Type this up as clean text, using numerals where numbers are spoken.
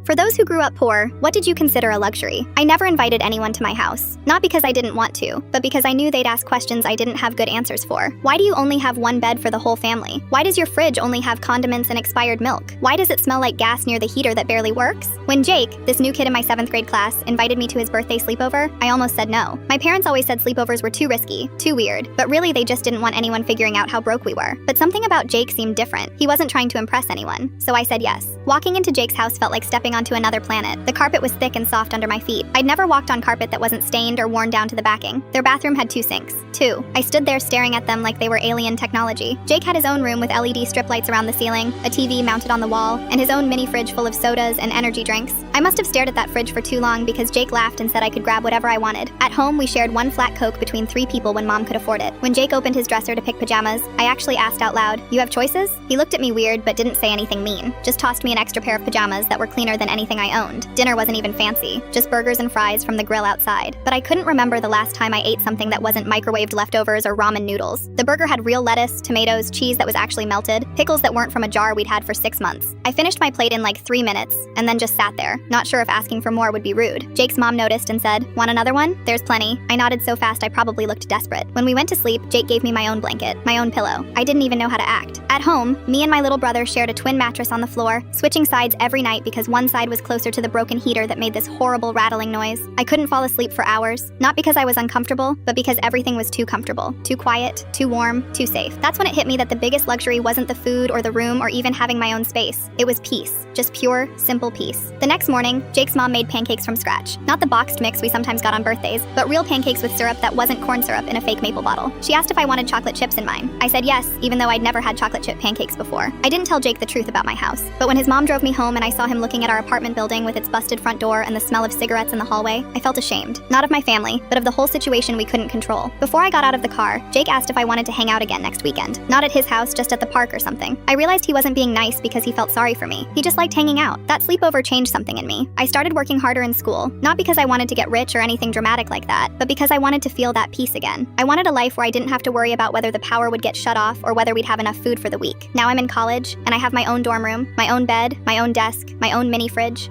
For those who grew up poor, what did you consider a luxury? I never invited anyone to my house. Not because I didn't want to, but because I knew they'd ask questions I didn't have good answers for. Why do you only have one bed for the whole family? Why does your fridge only have condiments and expired milk? Why does it smell like gas near the heater that barely works? When Jake, this new kid in my 7th grade class, invited me to his birthday sleepover, I almost said no. My parents always said sleepovers were too risky, too weird, but really they just didn't want anyone figuring out how broke we were. But something about Jake seemed different. He wasn't trying to impress anyone, so I said yes. Walking into Jake's house felt like stepping onto another planet. The carpet was thick and soft under my feet. I'd never walked on carpet that wasn't stained or worn down to the backing. Their bathroom had 2 sinks. 2. I stood there staring at them like they were alien technology. Jake had his own room with LED strip lights around the ceiling, a TV mounted on the wall, and his own mini fridge full of sodas and energy drinks. I must have stared at that fridge for too long because Jake laughed and said I could grab whatever I wanted. At home, we shared 1 flat Coke between 3 people when Mom could afford it. When Jake opened his dresser to pick pajamas, I actually asked out loud, "You have choices?" He looked at me weird but didn't say anything mean. Just tossed me an extra pair of pajamas that were cleaner than anything I owned. Dinner wasn't even fancy, just burgers and fries from the grill outside. But I couldn't remember the last time I ate something that wasn't microwaved leftovers or ramen noodles. The burger had real lettuce, tomatoes, cheese that was actually melted, pickles that weren't from a jar we'd had for 6 months. I finished my plate in like 3 minutes, and then just sat there, not sure if asking for more would be rude. Jake's mom noticed and said, "Want another one? There's plenty." I nodded so fast I probably looked desperate. When we went to sleep, Jake gave me my own blanket, my own pillow. I didn't even know how to act. At home, me and my little brother shared a twin mattress on the floor, switching sides every night because one side was closer to the broken heater that made this horrible rattling noise. I couldn't fall asleep for hours, not because I was uncomfortable, but because everything was too comfortable, too quiet, too warm, too safe. That's when it hit me that the biggest luxury wasn't the food or the room or even having my own space. It was peace. Just pure, simple peace. The next morning, Jake's mom made pancakes from scratch. Not the boxed mix we sometimes got on birthdays, but real pancakes with syrup that wasn't corn syrup in a fake maple bottle. She asked if I wanted chocolate chips in mine. I said yes, even though I'd never had chocolate chip pancakes before. I didn't tell Jake the truth about my house, but when his mom drove me home and I saw him looking at our apartment building with its busted front door and the smell of cigarettes in the hallway, I felt ashamed. Not of my family, but of the whole situation we couldn't control. Before I got out of the car, Jake asked if I wanted to hang out again next weekend. Not at his house, just at the park or something. I realized he wasn't being nice because he felt sorry for me. He just liked hanging out. That sleepover changed something in me. I started working harder in school, not because I wanted to get rich or anything dramatic like that, but because I wanted to feel that peace again. I wanted a life where I didn't have to worry about whether the power would get shut off or whether we'd have enough food for the week. Now I'm in college, and I have my own dorm room, my own bed, my own desk, my own mini fridge.